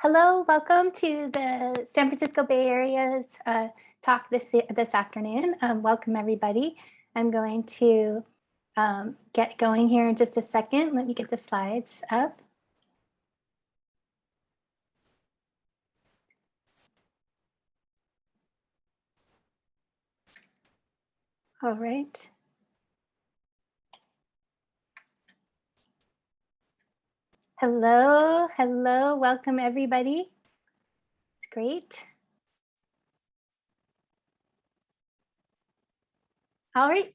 Hello, welcome to the San Francisco Bay Area's talk this afternoon. Welcome everybody. I'm going to get going here in just a second. Let me get the slides up. All right. Hello, hello, welcome everybody. It's great. All right.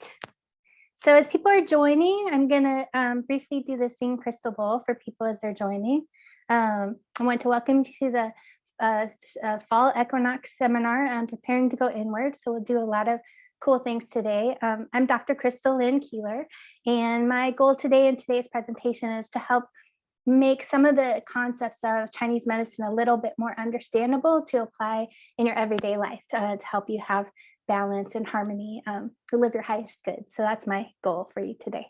So as people are joining, I'm gonna briefly do the Sing Crystal Bowl for people as they're joining. I want to welcome you to the Fall Equinox Seminar, Preparing to Go Inward. So we'll do a lot of cool things today. I'm Dr. Crystal Lynn Keeler, and my goal today in today's presentation is to help make some of the concepts of Chinese medicine a little bit more understandable to apply in your everyday life to help you have balance and harmony to live your highest good. So that's my goal for you today.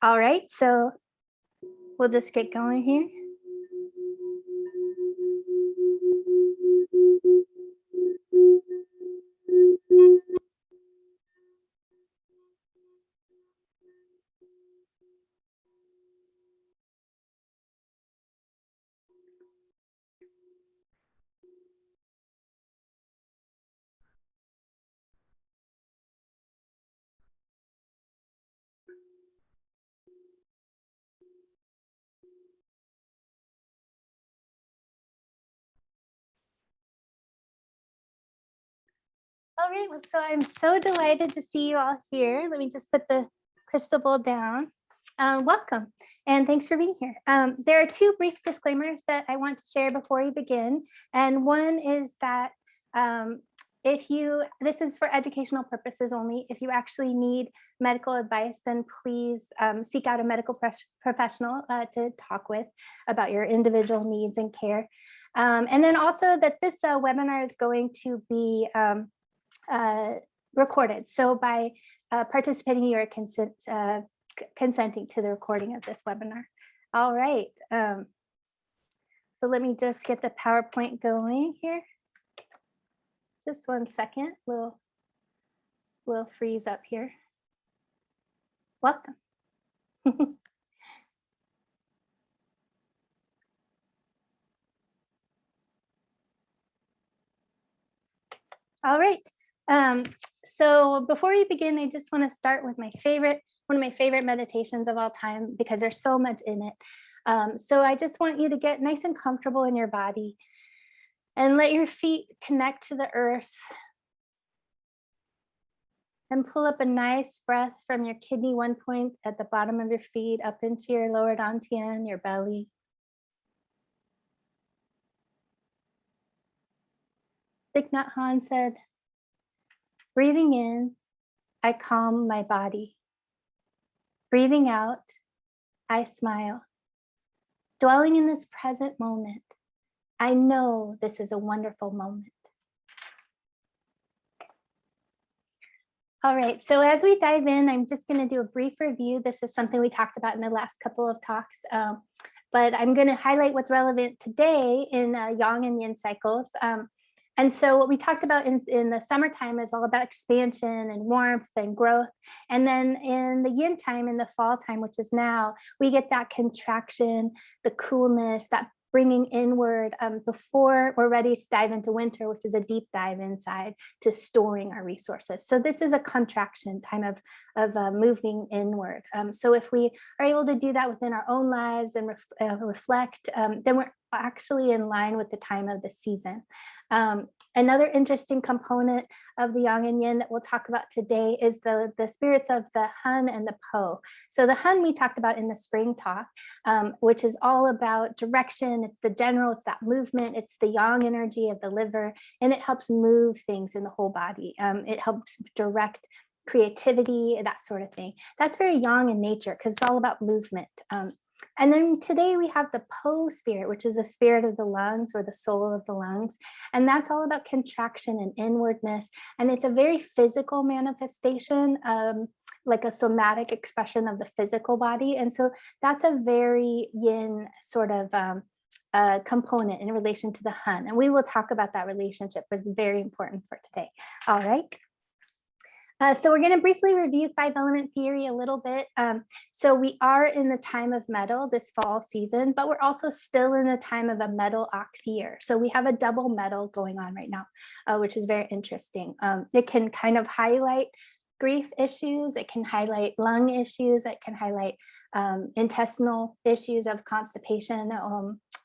All right, so we'll just get going here. All right, well, so I'm so delighted to see you all here. Let me just put the crystal ball down. Welcome, and thanks for being here. There are two brief disclaimers that I want to share before we begin. And one is that this is for educational purposes only. If you actually need medical advice, then please seek out a medical professional to talk with about your individual needs and care. And then also that this webinar is going to be recorded. So by participating, you are consenting to the recording of this webinar. All right. So let me just get the PowerPoint going here. Just 1 second. We'll freeze up here. Welcome. All right. So before we begin, I just want to start with one of my favorite meditations of all time, because there's so much in it. So I just want you to get nice and comfortable in your body and let your feet connect to the earth and pull up a nice breath from your kidney 1 point at the bottom of your feet up into your lower dantian, your belly. Thich Nhat Hanh said, breathing in, I calm my body. Breathing out, I smile. Dwelling in this present moment, I know this is a wonderful moment. All right, so as we dive in, I'm just going to do a brief review. This is something we talked about in the last couple of talks, but I'm going to highlight what's relevant today in Yang and Yin cycles. And so what we talked about in the summertime is all about expansion and warmth and growth. And then in the yin time, in the fall time, which is now, we get that contraction, the coolness, that bringing inward before we're ready to dive into winter, which is a deep dive inside to storing our resources. So this is a contraction time of moving inward. So if we are able to do that within our own lives and reflect, then we're actually in line with the time of the season. Another interesting component of the Yang and Yin that we'll talk about today is the spirits of the Hun and the Po. So the Hun we talked about in the spring talk, which is all about direction. It's the general, it's that movement, it's the Yang energy of the liver, and it helps move things in the whole body. It helps direct creativity, that sort of thing. That's very Yang in nature because it's all about movement. And then today we have the Po spirit, which is the spirit of the lungs or the soul of the lungs. And that's all about contraction and inwardness. And it's a very physical manifestation, like a somatic expression of the physical body. And so that's a very yin sort of component in relation to the Hun. And we will talk about that relationship, but it's very important for today. All right. So we're going to briefly review 5-element theory a little bit. So we are in the time of metal this fall season, but we're also still in the time of a metal ox year. So we have a double metal going on right now, which is very interesting. It can kind of highlight grief issues, it can highlight lung issues, it can highlight intestinal issues of constipation,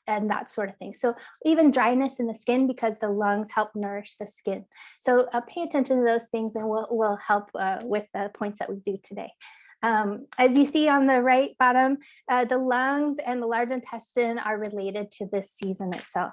and that sort of thing. So even dryness in the skin, because the lungs help nourish the skin. So pay attention to those things, and we'll help with the points that we do today. As you see on the right bottom, the lungs and the large intestine are related to this season itself.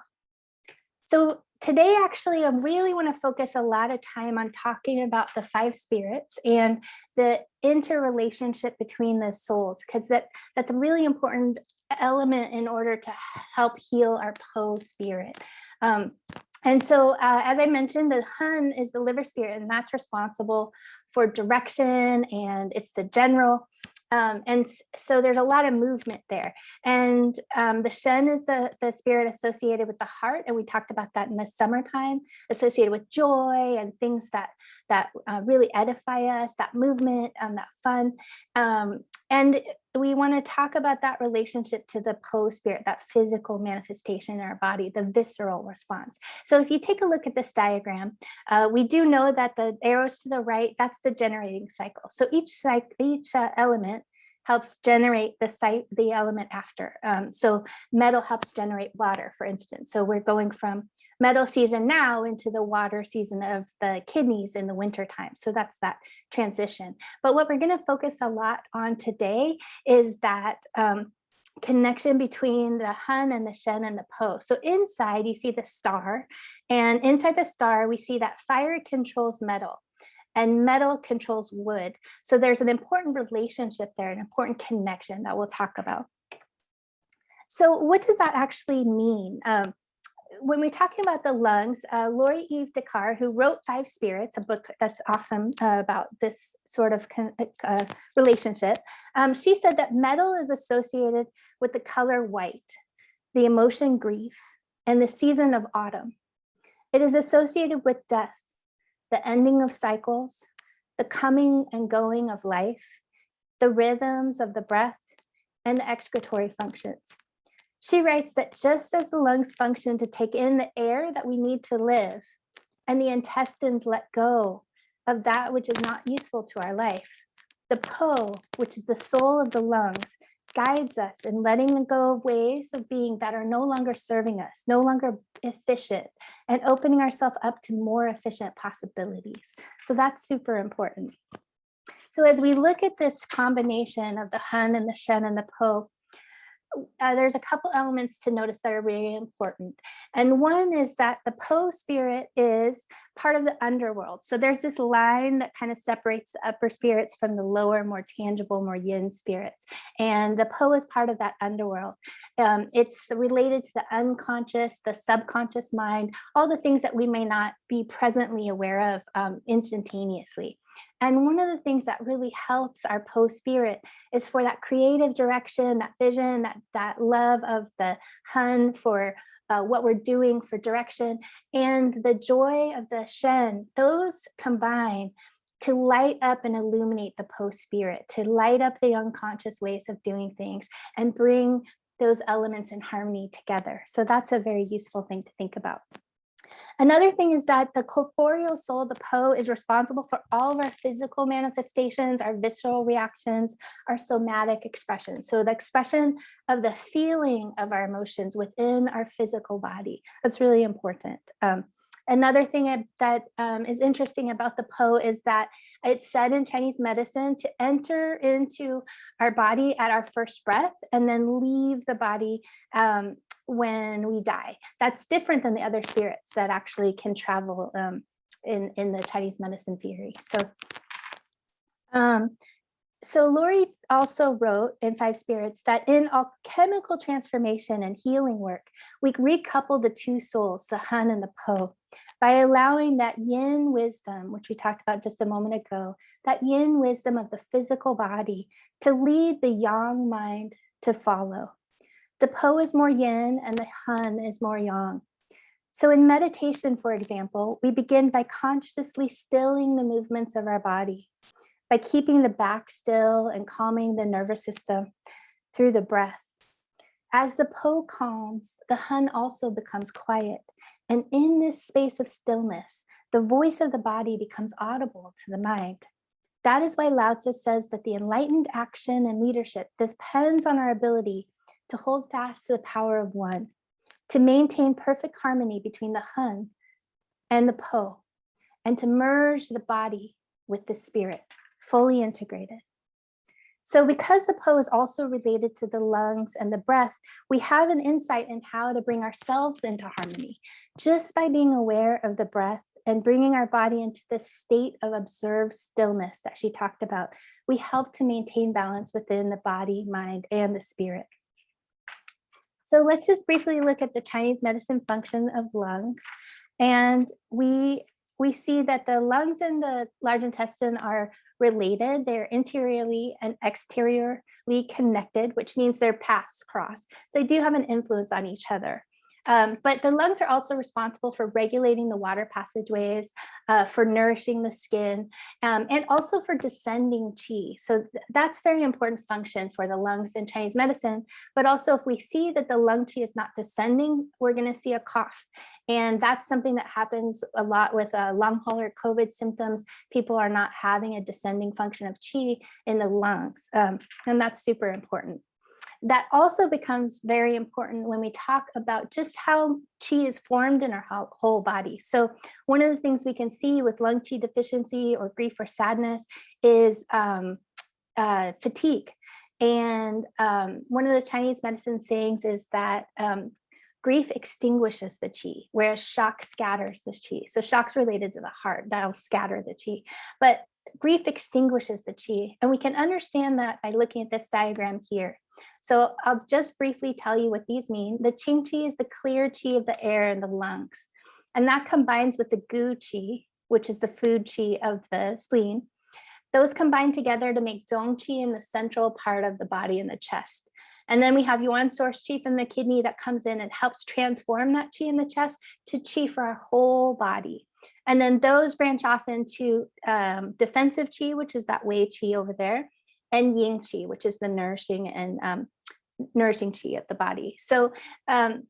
So today, actually, I really want to focus a lot of time on talking about the 5 spirits and the interrelationship between the souls, because that's a really important element in order to help heal our Po spirit. And so, as I mentioned, the Hun is the liver spirit, and that's responsible for direction, and it's the general. And so there's a lot of movement there. And the Shen is the spirit associated with the heart. And we talked about that in the summertime, associated with joy and things that really edify us, that movement, that fun. And we want to talk about that relationship to the Po spirit, that physical manifestation in our body, the visceral response. So if you take a look at this diagram, we do know that the arrows to the right, that's the generating cycle. So each element helps generate the element after. So metal helps generate water, for instance. So we're going from metal season now into the water season of the kidneys in the winter time. So that's that transition. But what we're going to focus a lot on today is that connection between the Hun and the Shen and the Po. So inside you see the star, and inside the star we see that fire controls metal and metal controls wood. So there's an important relationship there, an important connection that we'll talk about. So what does that actually mean? When we're talking about the lungs, Lori Eve Dakar, who wrote 5 Spirits, a book that's awesome about this sort of relationship, she said that metal is associated with the color white, the emotion grief, and the season of autumn. It is associated with death, the ending of cycles, the coming and going of life, the rhythms of the breath, and the excretory functions. She writes that just as the lungs function to take in the air that we need to live, and the intestines let go of that which is not useful to our life, the Po, which is the soul of the lungs, guides us in letting go of ways of being that are no longer serving us, no longer efficient, and opening ourselves up to more efficient possibilities. So that's super important. So as we look at this combination of the Hun and the Shen and the Po, there's a couple elements to notice that are really important. And one is that the Po spirit is part of the underworld. So there's this line that kind of separates the upper spirits from the lower, more tangible, more yin spirits. And the Po is part of that underworld. It's related to the unconscious, the subconscious mind, all the things that we may not be presently aware of instantaneously. And one of the things that really helps our Po spirit is for that creative direction, that vision, that love of the Hun for what we're doing for direction, and the joy of the Shen. Those combine to light up and illuminate the Po spirit, to light up the unconscious ways of doing things and bring those elements in harmony together. So that's a very useful thing to think about. Another thing is that the corporeal soul, the Po, is responsible for all of our physical manifestations, our visceral reactions, our somatic expressions. So the expression of the feeling of our emotions within our physical body. That's really important. Another thing that is interesting about the Po is that it's said in Chinese medicine to enter into our body at our first breath and then leave the body when we die. That's different than the other spirits that actually can travel in the Chinese medicine theory. So Lori also wrote in 5 Spirits that in alchemical transformation and healing work, we recouple the 2 souls, the Hun and the Po, by allowing that yin wisdom, which we talked about just a moment ago, that yin wisdom of the physical body to lead the yang mind to follow. The Po is more yin and the Hun is more yang. So in meditation, for example, we begin by consciously stilling the movements of our body, by keeping the back still and calming the nervous system through the breath. As the Po calms, the Hun also becomes quiet. And in this space of stillness, the voice of the body becomes audible to the mind. That is why Lao Tzu says that the enlightened action and leadership depends on our ability to hold fast to the power of one, to maintain perfect harmony between the Hun and the Po, and to merge the body with the spirit, fully integrated. So because the Po is also related to the lungs and the breath, we have an insight in how to bring ourselves into harmony. Just by being aware of the breath and bringing our body into this state of observed stillness that she talked about, we help to maintain balance within the body, mind, and the spirit. So let's just briefly look at the Chinese medicine function of lungs. And we see that the lungs and the large intestine are related. They're interiorly and exteriorly connected, which means they're paths cross. So they do have an influence on each other. But the lungs are also responsible for regulating the water passageways, for nourishing the skin, and also for descending qi. So that's a very important function for the lungs in Chinese medicine. But also if we see that the lung qi is not descending, we're going to see a cough. And that's something that happens a lot with long hauler COVID symptoms. People are not having a descending function of qi in the lungs. And that's super important. That also becomes very important when we talk about just how qi is formed in our whole body. So one of the things we can see with lung qi deficiency or grief or sadness is fatigue. And one of the Chinese medicine sayings is that grief extinguishes the qi, whereas shock scatters the qi. So shock's related to the heart, that'll scatter the qi. But grief extinguishes the qi. And we can understand that by looking at this diagram here. So I'll just briefly tell you what these mean. The qing qi is the clear qi of the air in the lungs. And that combines with the gu qi, which is the food qi of the spleen. Those combine together to make zong qi in the central part of the body in the chest. And then we have Yuan Source qi from the kidney that comes in and helps transform that qi in the chest to qi for our whole body. And then those branch off into defensive qi, which is that wei qi over there, and yin qi, which is the nourishing and nourishing qi of the body. So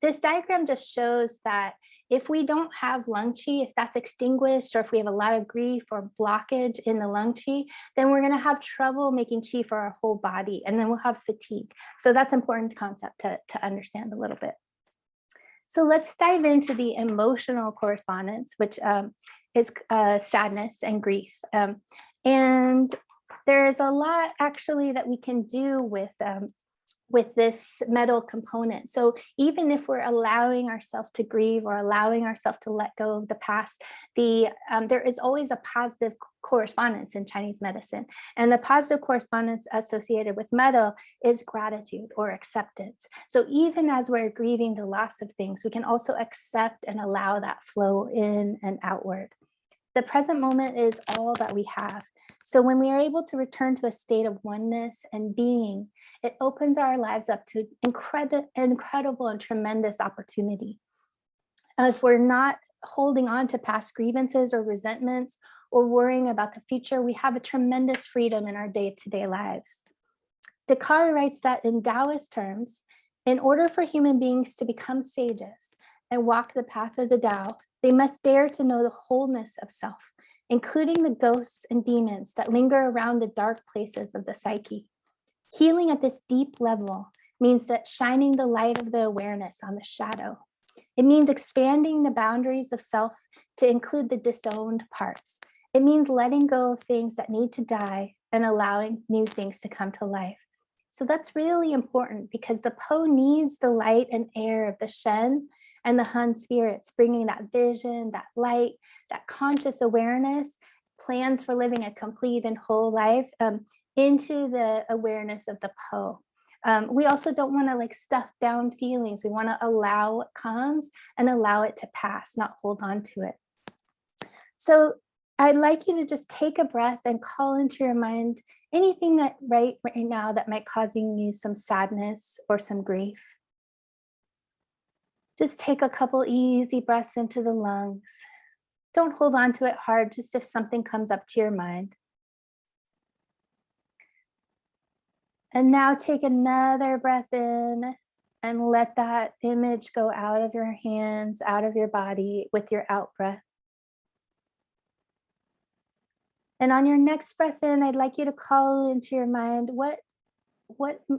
this diagram just shows that if we don't have lung qi, if that's extinguished, or if we have a lot of grief or blockage in the lung qi, then we're going to have trouble making qi for our whole body, and then we'll have fatigue. So that's an important concept to understand a little bit. So let's dive into the emotional correspondence, which is sadness and grief. And there's a lot actually that we can do with this metal component. So even if we're allowing ourselves to grieve or allowing ourselves to let go of the past, there is always a positive correspondence in Chinese medicine. And the positive correspondence associated with metal is gratitude or acceptance. So even as we're grieving the loss of things, we can also accept and allow that flow in and outward. The present moment is all that we have. So when we are able to return to a state of oneness and being, it opens our lives up to incredible and tremendous opportunity. If we're not holding on to past grievances or resentments or worrying about the future, we have a tremendous freedom in our day-to-day lives. Descartes writes that in Taoist terms, in order for human beings to become sages and walk the path of the Tao, they must dare to know the wholeness of self, including the ghosts and demons that linger around the dark places of the psyche. Healing at this deep level means that shining the light of the awareness on the shadow. It means expanding the boundaries of self to include the disowned parts. It means letting go of things that need to die and allowing new things to come to life. So that's really important because the Po needs the light and air of the Shen and the Hun spirits, bringing that vision, that light, that conscious awareness, plans for living a complete and whole life into the awareness of the Po. We also don't want to stuff down feelings. We want to allow what comes and allow it to pass, not hold on to it. So I'd like you to just take a breath and call into your mind anything that right now that might causing you some sadness or some grief. Just take a couple easy breaths into the lungs. Don't hold on to it hard, just if something comes up to your mind. And now take another breath in and let that image go out of your hands, out of your body with your out breath. And on your next breath in, I'd like you to call into your mind what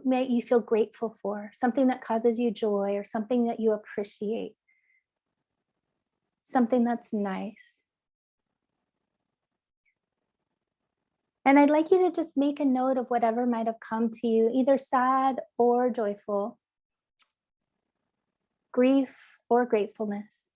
may you feel grateful for, something that causes you joy or something that you appreciate, something that's nice. And I'd like you to just make a note of whatever might have come to you, either sad or joyful, grief or gratefulness.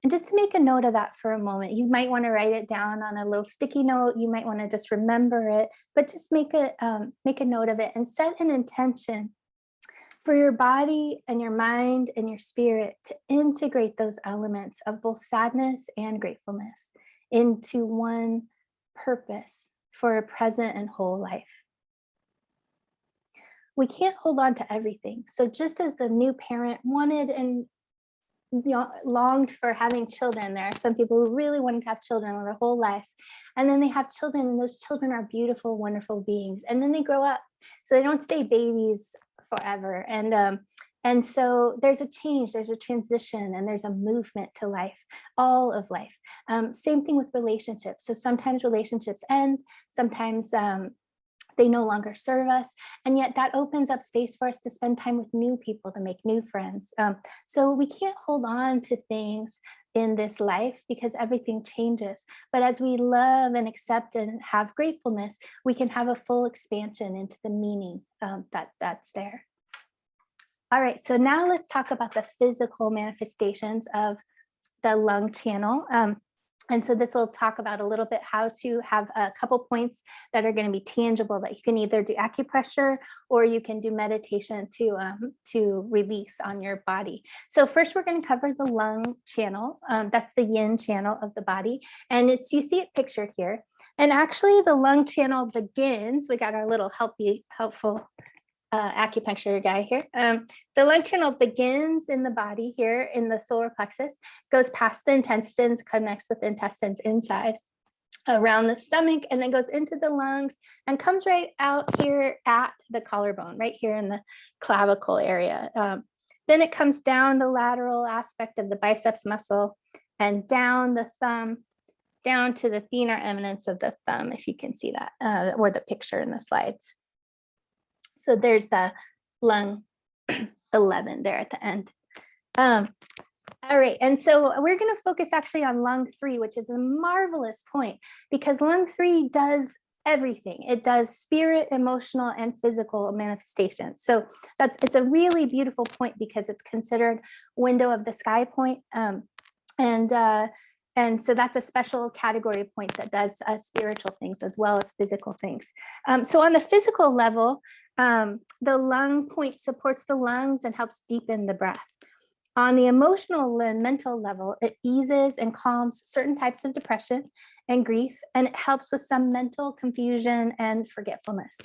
And just to make a note of that for a moment, you might want to write it down on a little sticky note. You might want to just remember it, but just make a note of it and set an intention for your body and your mind and your spirit to integrate those elements of both sadness and gratefulness into one purpose for a present and whole life. We can't hold on to everything. So just as the new parent wanted and longed for having children, there are some people who really wanted to have children their whole lives, and then they have children, and those children are beautiful, wonderful beings, and then they grow up, so they don't stay babies forever. And so there's a change, there's a transition, and there's a movement to life, all of life. Same thing with relationships. So sometimes relationships end, sometimes they no longer serve us, and yet that opens up space for us to spend time with new people, to make new friends. So we can't hold on to things in this life because everything changes. But as we love and accept and have gratefulness, we can have a full expansion into the meaning that's there. All right, so now let's talk about the physical manifestations of the lung channel. And so this will talk about a little bit how to have a couple points that are going to be tangible, that you can either do acupressure or you can do meditation to release on your body. So first we're going to cover the lung channel. That's the yin channel of the body. And you see it pictured here. And actually the lung channel begins, we got our little helpful acupuncture guy here. The lung channel begins in the body here in the solar plexus, goes past the intestines, connects with the intestines inside around the stomach, and then goes into the lungs and comes right out here at the collarbone, right here in the clavicle area. Then it comes down the lateral aspect of the biceps muscle and down the thumb, down to the thenar eminence of the thumb, if you can see that, or the picture in the slides. So there's a lung 11 there at the end. All right, and so we're going to focus actually on lung 3, which is a marvelous point because lung 3 does everything. It does spirit, emotional, and physical manifestations. So it's a really beautiful point because it's considered window of the sky point. And so that's a special category of points that does spiritual things as well as physical things. So on the physical level, the lung point supports the lungs and helps deepen the breath. On the emotional and mental level, it eases and calms certain types of depression and grief, and it helps with some mental confusion and forgetfulness.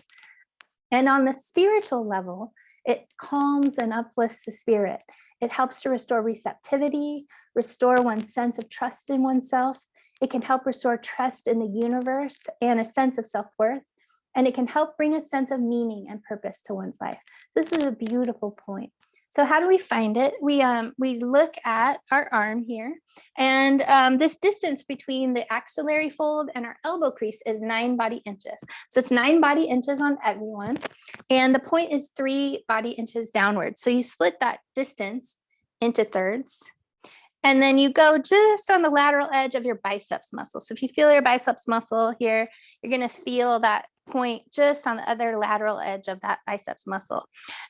And on the spiritual level, it calms and uplifts the spirit. It helps to restore receptivity, restore one's sense of trust in oneself. It can help restore trust in the universe and a sense of self-worth. And it can help bring a sense of meaning and purpose to one's life. So this is a beautiful point. So how do we find it? We look at our arm here, and this distance between the axillary fold and our elbow crease is 9 body inches. So it's 9 body inches on everyone, and the point is 3 body inches downward. So you split that distance into thirds, and then you go just on the lateral edge of your biceps muscle. So if you feel your biceps muscle here, you're going to feel that point just on the other lateral edge of that biceps muscle.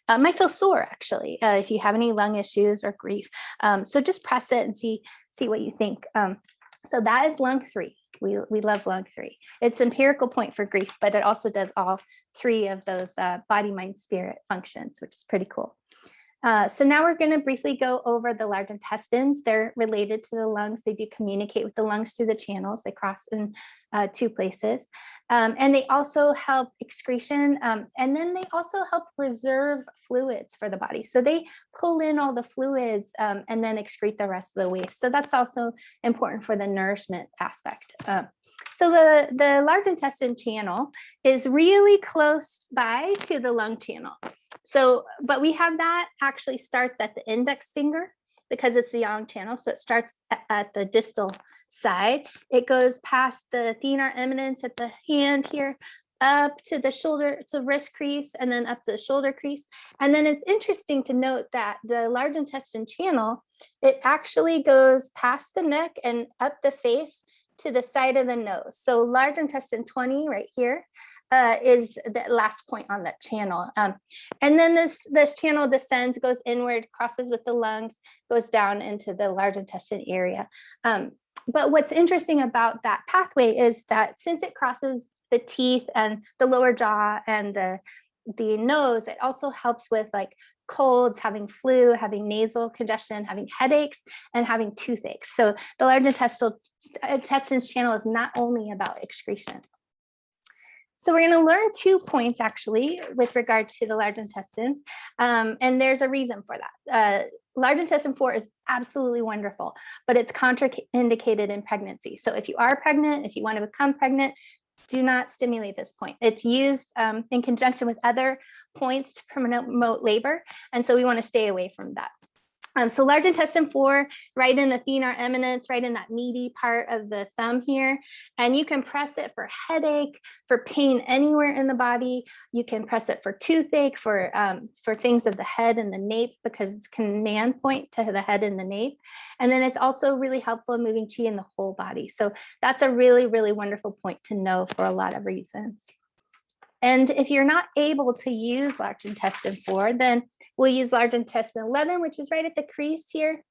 It might feel sore actually if you have any lung issues or grief. So just press it and see what you think. So that is lung 3. We love lung 3. It's an empirical point for grief, but it also does all 3 of those body, mind, spirit functions, which is pretty cool. So now we're going to briefly go over the large intestines. They're related to the lungs. They do communicate with the lungs through the channels. They cross in two places. And they also help excretion. And then they also help reserve fluids for the body. So they pull in all the fluids and then excrete the rest of the waste. So that's also important for the nourishment aspect. So the large intestine channel is really close by to the lung channel. So, but we have that actually starts at the index finger because it's the yang channel. So it starts at the distal side. It goes past the thenar eminence at the hand here, up to the shoulder, to wrist crease, and then up to the shoulder crease. And then it's interesting to note that the large intestine channel, it actually goes past the neck and up the face to the side of the nose. So large intestine 20 right here is the last point on that channel. And then this channel descends, goes inward, crosses with the lungs, goes down into the large intestine area. But what's interesting about that pathway is that since it crosses the teeth and the lower jaw and the nose, it also helps with like colds, having flu, having nasal congestion, having headaches, and having toothaches. So the large intestines channel is not only about excretion. So we're going to learn 2 points actually with regard to the large intestines, and there's a reason for that. Large intestine 4 is absolutely wonderful, but it's contraindicated in pregnancy. So if you are pregnant, if you want to become pregnant, do not stimulate this point. It's used in conjunction with other points to promote labor, and so we want to stay away from that. So large intestine 4, right in the thenar eminence, right in that meaty part of the thumb here. And you can press it for headache, for pain anywhere in the body. You can press it for toothache, for things of the head and the nape, because it's command point to the head and the nape. And then it's also really helpful in moving chi in the whole body. So that's a really, really wonderful point to know for a lot of reasons. And if you're not able to use large intestine 4, then we'll use large intestine 11, which is right at the crease here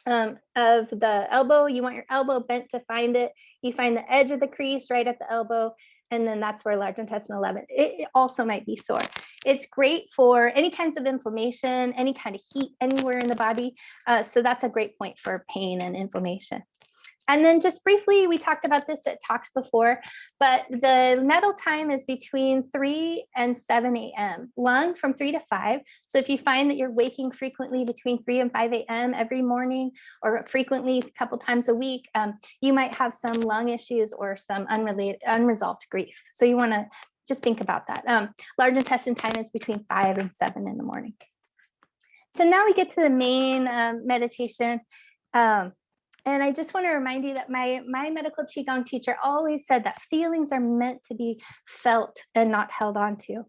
of the elbow. You want your elbow bent to find it. You find the edge of the crease right at the elbow, and then that's where large intestine 11, it also might be sore. It's great for any kinds of inflammation, any kind of heat anywhere in the body. So that's a great point for pain and inflammation. And then just briefly, we talked about this at talks before, but the metal time is between 3 and 7 a.m. Lung from 3 to 5. So if you find that you're waking frequently between 3 and 5 a.m. every morning, or frequently a couple times a week, you might have some lung issues or some unresolved grief. So you want to just think about that. Large intestine time is between 5 and 7 in the morning. So now we get to the main meditation. And I just want to remind you that my medical Qigong teacher always said that feelings are meant to be felt and not held on to.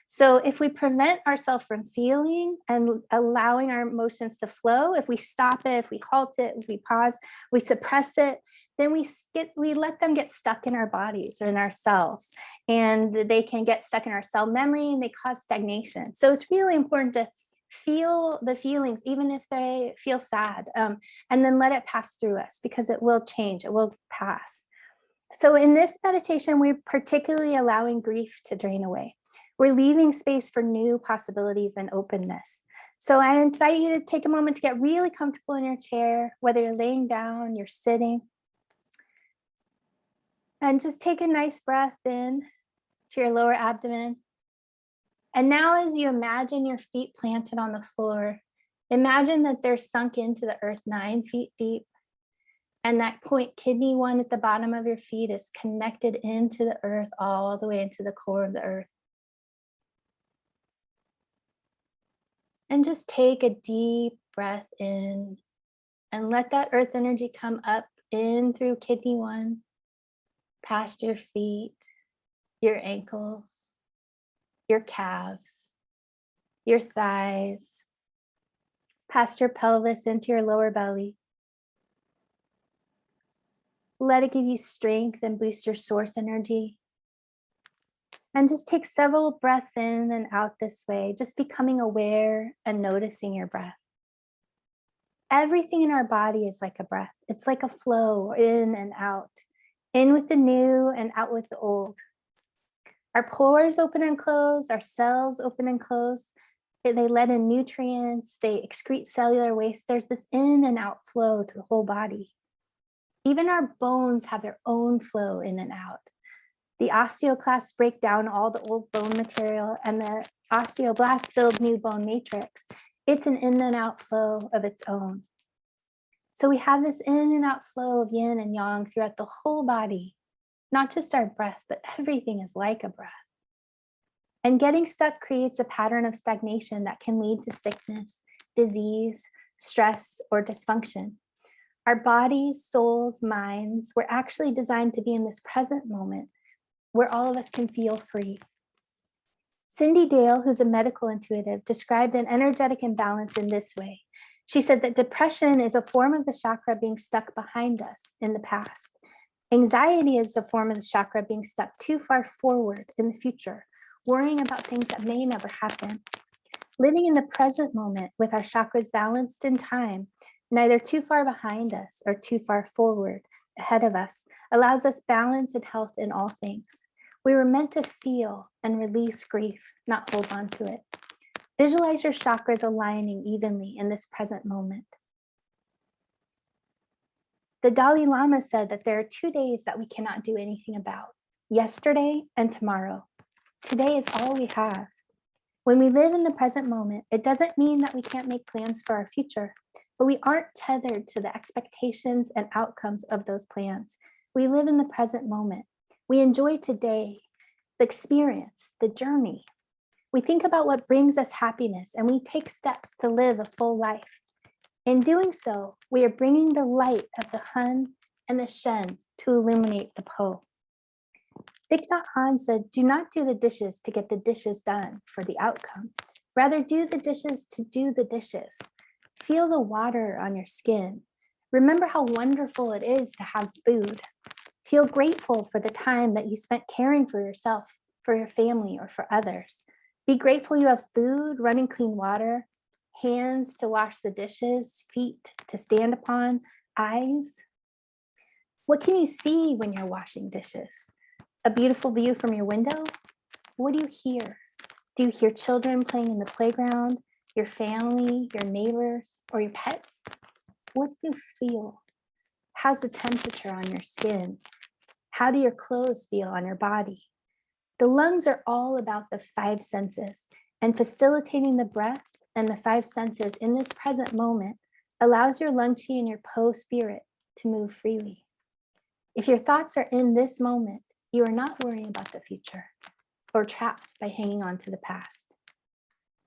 So if we prevent ourselves from feeling and allowing our emotions to flow, if we stop it, if we halt it, if we pause, we suppress it, then we let them get stuck in our bodies or in our cells, and they can get stuck in our cell memory and they cause stagnation. So it's really important to feel the feelings, even if they feel sad, and then let it pass through us, because it will change, it will pass. So in this meditation, we're particularly allowing grief to drain away. We're leaving space for new possibilities and openness. So I invite you to take a moment to get really comfortable in your chair, whether you're laying down, you're sitting, and just take a nice breath in to your lower abdomen. And now, as you imagine your feet planted on the floor, imagine that they're sunk into the earth 9 feet deep, and that point kidney 1 at the bottom of your feet is connected into the earth all the way into the core of the earth. And just take a deep breath in and let that earth energy come up in through kidney 1, past your feet, your ankles, your calves, your thighs, past your pelvis into your lower belly. Let it give you strength and boost your source energy. And just take several breaths in and out this way, just becoming aware and noticing your breath. Everything in our body is like a breath. It's like a flow in and out, in with the new and out with the old. Our pores open and close, our cells open and close. They let in nutrients, they excrete cellular waste. There's this in and out flow to the whole body. Even our bones have their own flow in and out. The osteoclasts break down all the old bone material, and the osteoblasts build new bone matrix. It's an in and out flow of its own. So we have this in and out flow of yin and yang throughout the whole body, not just our breath, but everything is like a breath. And getting stuck creates a pattern of stagnation that can lead to sickness, disease, stress, or dysfunction. Our bodies, souls, minds were actually designed to be in this present moment where all of us can feel free. Cindy Dale, who's a medical intuitive, described an energetic imbalance in this way. She said that depression is a form of the chakra being stuck behind us in the past. Anxiety is a form of the chakra being stuck too far forward in the future, worrying about things that may never happen. Living in the present moment with our chakras balanced in time, neither too far behind us or too far forward ahead of us, allows us balance and health in all things. We were meant to feel and release grief, not hold on to it. Visualize your chakras aligning evenly in this present moment. The Dalai Lama said that there are 2 days that we cannot do anything about, yesterday and tomorrow. Today is all we have. When we live in the present moment, it doesn't mean that we can't make plans for our future, but we aren't tethered to the expectations and outcomes of those plans. We live in the present moment. We enjoy today, the experience, the journey. We think about what brings us happiness, and we take steps to live a full life. In doing so, we are bringing the light of the Hun and the Shen to illuminate the Po. Thich Nhat Hanh said, do not do the dishes to get the dishes done for the outcome. Rather, do the dishes to do the dishes. Feel the water on your skin. Remember how wonderful it is to have food. Feel grateful for the time that you spent caring for yourself, for your family, or for others. Be grateful you have food, running clean water, hands to wash the dishes, feet to stand upon, eyes. What can you see when you're washing dishes? A beautiful view from your window? What do you hear? Do you hear children playing in the playground, your family, your neighbors, or your pets? What do you feel? How's the temperature on your skin? How do your clothes feel on your body? The lungs are all about the 5 senses, and facilitating the breath and the 5 senses in this present moment allows your lung chi and your Po spirit to move freely. If your thoughts are in this moment, you are not worrying about the future or trapped by hanging on to the past.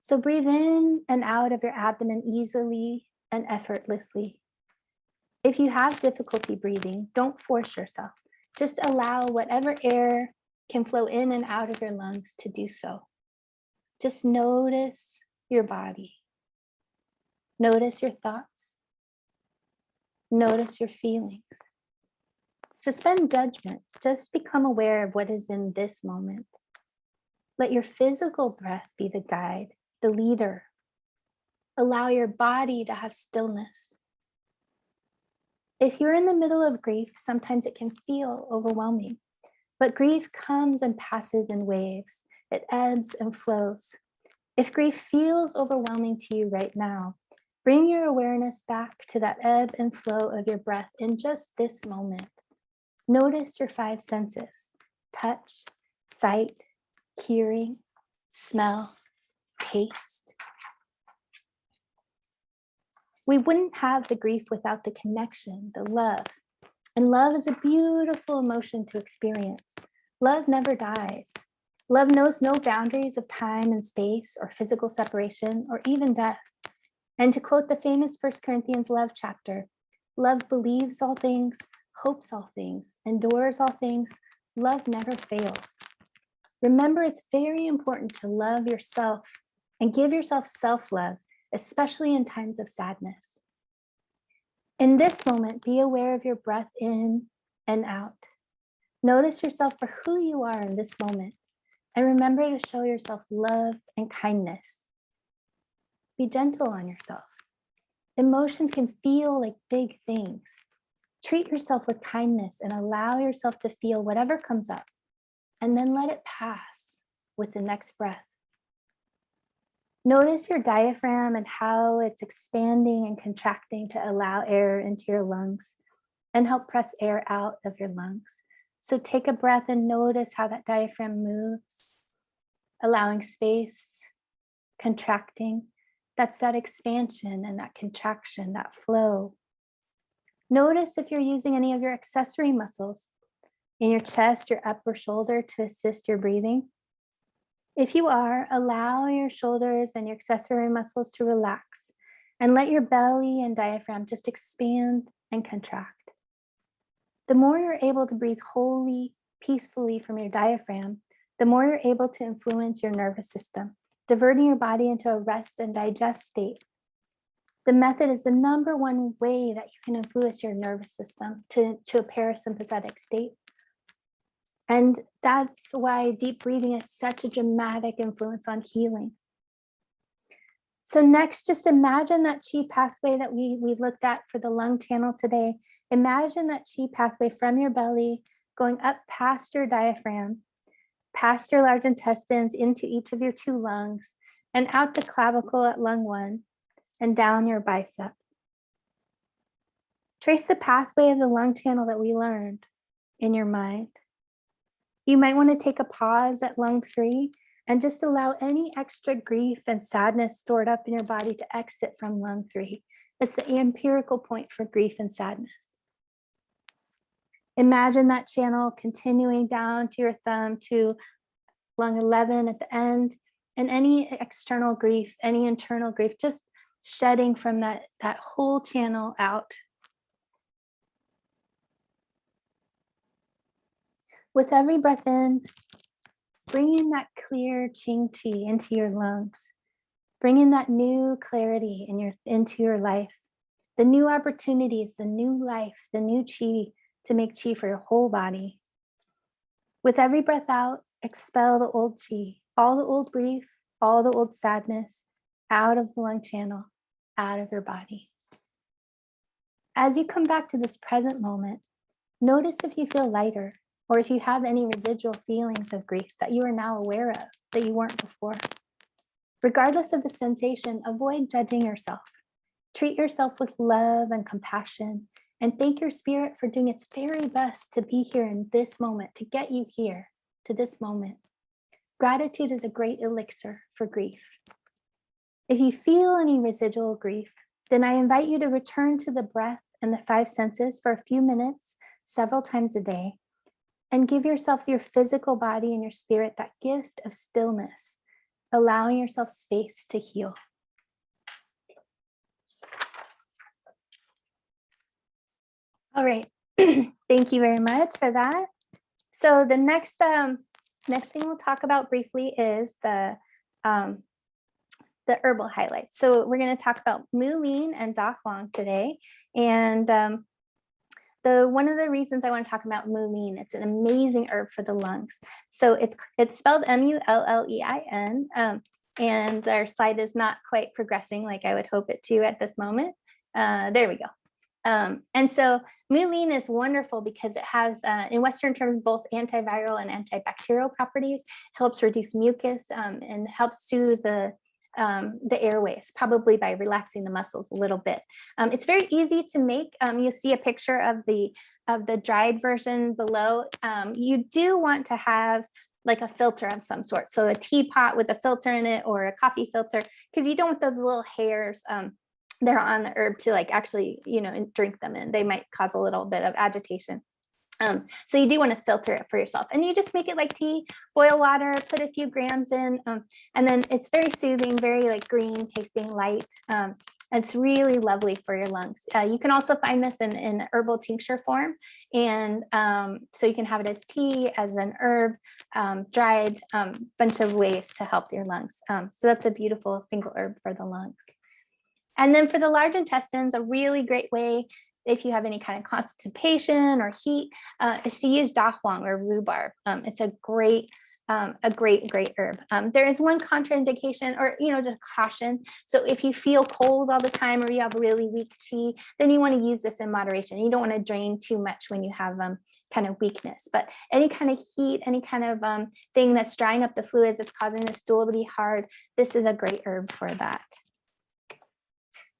So breathe in and out of your abdomen easily and effortlessly. If you have difficulty breathing, don't force yourself. Just allow whatever air can flow in and out of your lungs to do so. Just notice your body. Notice your thoughts. Notice your feelings. Suspend judgment. Just become aware of what is in this moment. Let your physical breath be the guide, the leader. Allow your body to have stillness. If you're in the middle of grief, sometimes it can feel overwhelming. But grief comes and passes in waves. It ebbs and flows. If grief feels overwhelming to you right now, bring your awareness back to that ebb and flow of your breath in just this moment. Notice your 5 senses: touch, sight, hearing, smell, taste. We wouldn't have the grief without the connection, the love. And love is a beautiful emotion to experience. Love never dies. Love knows no boundaries of time and space or physical separation or even death. And to quote the famous 1 Corinthians love chapter, love believes all things, hopes all things, endures all things. Love never fails. Remember, it's very important to love yourself and give yourself self-love, especially in times of sadness. In this moment, be aware of your breath in and out. Notice yourself for who you are in this moment, and remember to show yourself love and kindness. Be gentle on yourself. Emotions can feel like big things. Treat yourself with kindness and allow yourself to feel whatever comes up, and then let it pass with the next breath. Notice your diaphragm and how it's expanding and contracting to allow air into your lungs and help press air out of your lungs. So take a breath and notice how that diaphragm moves, allowing space, contracting. That's that expansion and that contraction, that flow. Notice if you're using any of your accessory muscles in your chest, your upper shoulder to assist your breathing. If you are, allow your shoulders and your accessory muscles to relax and let your belly and diaphragm just expand and contract. The more you're able to breathe wholly, peacefully from your diaphragm, the more you're able to influence your nervous system, diverting your body into a rest and digest state. The method is the #1 way that you can influence your nervous system to a parasympathetic state. And that's why deep breathing is such a dramatic influence on healing. So next, just imagine that chi pathway that we looked at for the lung channel today. Imagine that chi pathway from your belly going up past your diaphragm, past your large intestines into each of your 2 lungs, and out the clavicle at lung 1, and down your bicep. Trace the pathway of the lung channel that we learned in your mind. You might want to take a pause at lung 3 and just allow any extra grief and sadness stored up in your body to exit from lung 3. It's the empirical point for grief and sadness. Imagine that channel continuing down to your thumb to lung 11 at the end, and any external grief, any internal grief, just shedding from that whole channel out. With every breath in, bring in that clear Qing Qi into your lungs. Bring in that new clarity into your life, the new opportunities, the new life, the new Qi to make Qi for your whole body. With every breath out, expel the old Qi, all the old grief, all the old sadness out of the lung channel, out of your body. As you come back to this present moment, notice if you feel lighter, or if you have any residual feelings of grief that you are now aware of that you weren't before. Regardless of the sensation, avoid judging yourself. Treat yourself with love and compassion, and thank your spirit for doing its very best to be here in this moment, to get you here to this moment. Gratitude is a great elixir for grief. If you feel any residual grief, then I invite you to return to the breath and the 5 senses for a few minutes, several times a day, and give yourself, your physical body and your spirit, that gift of stillness, allowing yourself space to heal. All right, thank you very much for that. So the next thing we'll talk about briefly is the herbal highlights. So we're going to talk about Mulin and Da Huang today. And one of the reasons I want to talk about Mulin, it's an amazing herb for the lungs. So it's spelled M-U-L-L-E-I-N, and our slide is not quite progressing like I would hope it to at this moment. There we go. And so Mulin is wonderful because it has, in Western terms, both antiviral and antibacterial properties, helps reduce mucus, and helps soothe the airways, probably by relaxing the muscles a little bit. It's very easy to make. You see a picture of the dried version below. You do want to have like a filter of some sort. So a teapot with a filter in it, or a coffee filter, because you don't want those little hairs that are on the herb to like actually, drink them in. They might cause a little bit of agitation. So you do want to filter it for yourself, and you just make it like tea, boil water, put a few grams in, and then it's very soothing, very like green tasting, light. It's really lovely for your lungs. You can also find this in herbal tincture form, and so you can have it as tea, as an herb, dried, bunch of ways to help your lungs. So that's a beautiful single herb for the lungs. And then for the large intestines, a really great way, if you have any kind of constipation or heat, is to use Da Huang or rhubarb. It's a great a great herb. There is one contraindication, or just caution. So if you feel cold all the time, or you have really weak chi, then you want to use this in moderation. You don't want to drain too much when you have kind of weakness. But any kind of heat, any kind of thing that's drying up the fluids, that's causing the stool to be hard, this is a great herb for that.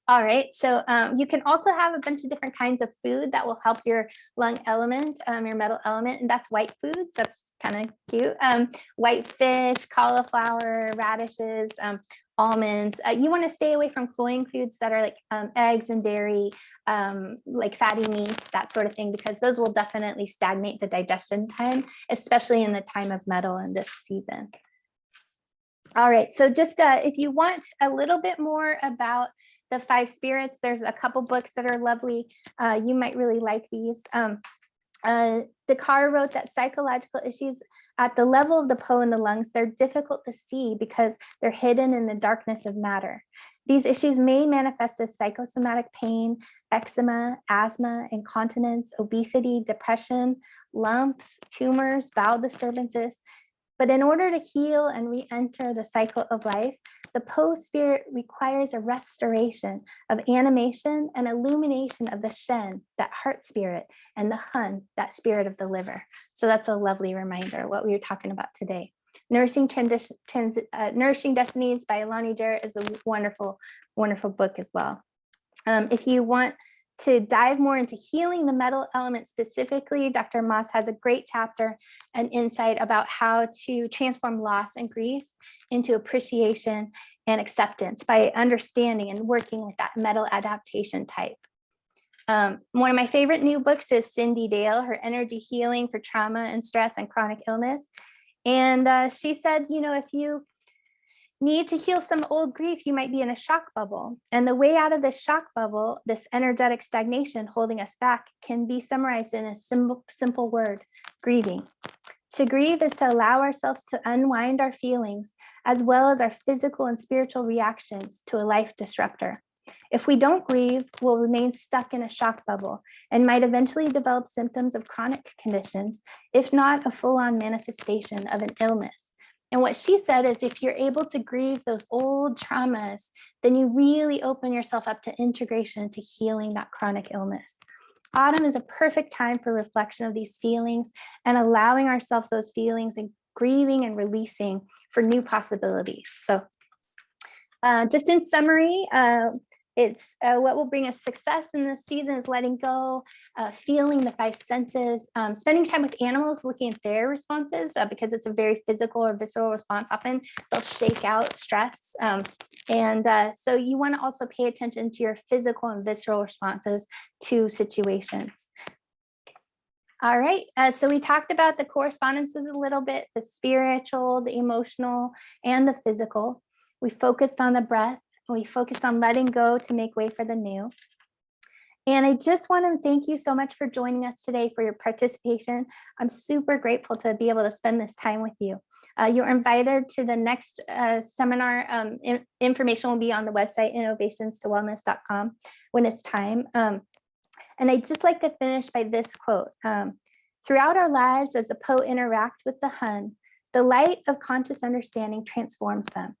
All right, so you can also have a bunch of different kinds of food that will help your lung element, your metal element, and that's white foods. That's kind of cute. White fish, cauliflower, radishes, almonds. You want to stay away from cloying foods that are like eggs and dairy, like fatty meats, that sort of thing, because those will definitely stagnate the digestion time, especially in the time of metal in this season. All right, so just if you want a little bit more about the 5 spirits, there's a couple books that are lovely. You might really like these. Dakar wrote that psychological issues at the level of the Po in the lungs, they're difficult to see because they're hidden in the darkness of matter. These issues may manifest as psychosomatic pain, eczema, asthma, incontinence, obesity, depression, lumps, tumors, bowel disturbances. But in order to heal and re-enter the cycle of life, the Po spirit requires a restoration of animation and illumination of the Shen, that heart spirit, and the Hun, that spirit of the liver. So that's a lovely reminder what we were talking about today. Nourishing Destinies by Alani Jarrett is a wonderful, wonderful book as well. If you want to dive more into healing the metal element specifically, Dr. Moss has a great chapter and insight about how to transform loss and grief into appreciation and acceptance by understanding and working with that metal adaptation type. One of my favorite new books is Cindy Dale, her Energy Healing for Trauma and Stress and Chronic Illness. And she said, if you need to heal some old grief, you might be in a shock bubble. And the way out of this shock bubble, this energetic stagnation holding us back, can be summarized in a simple word: grieving. To grieve is to allow ourselves to unwind our feelings, as well as our physical and spiritual reactions to a life disruptor. If we don't grieve, we'll remain stuck in a shock bubble and might eventually develop symptoms of chronic conditions, if not a full-on manifestation of an illness. And what she said is, if you're able to grieve those old traumas, then you really open yourself up to integration, to healing that chronic illness. Autumn is a perfect time for reflection of these feelings and allowing ourselves those feelings and grieving and releasing for new possibilities. So just in summary, it's what will bring us success in this season is letting go, feeling the 5 senses, spending time with animals, looking at their responses, because it's a very physical or visceral response. Often they'll shake out stress. So you want to also pay attention to your physical and visceral responses to situations. All right, so we talked about the correspondences a little bit, the spiritual, the emotional, and the physical. We focused on the breath. We focused on letting go to make way for the new. And I just want to thank you so much for joining us today, for your participation. I'm super grateful to be able to spend this time with you. You're invited to the next seminar. Information will be on the website, innovationstowellness.com, when it's time. And I'd just like to finish by this quote. Throughout our lives, as the Po interact with the Hun, the light of conscious understanding transforms them.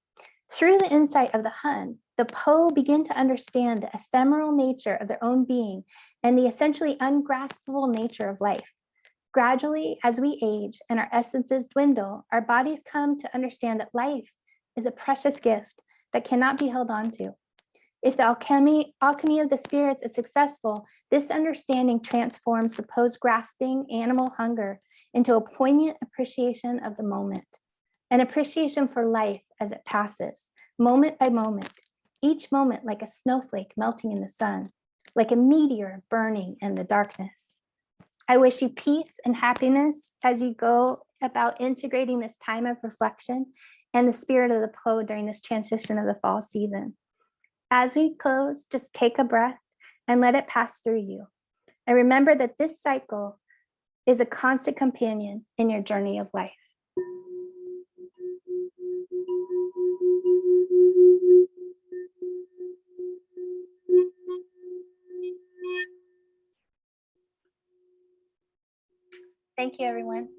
Through the insight of the Hun, the Po begin to understand the ephemeral nature of their own being and the essentially ungraspable nature of life. Gradually, as we age and our essences dwindle, our bodies come to understand that life is a precious gift that cannot be held on to. If the alchemy of the spirits is successful, this understanding transforms the Po's grasping animal hunger into a poignant appreciation of the moment. An appreciation for life as it passes, moment by moment, each moment like a snowflake melting in the sun, like a meteor burning in the darkness. I wish you peace and happiness as you go about integrating this time of reflection and the spirit of the Po during this transition of the fall season. As we close, just take a breath and let it pass through you. And remember that this cycle is a constant companion in your journey of life. Thank you, everyone.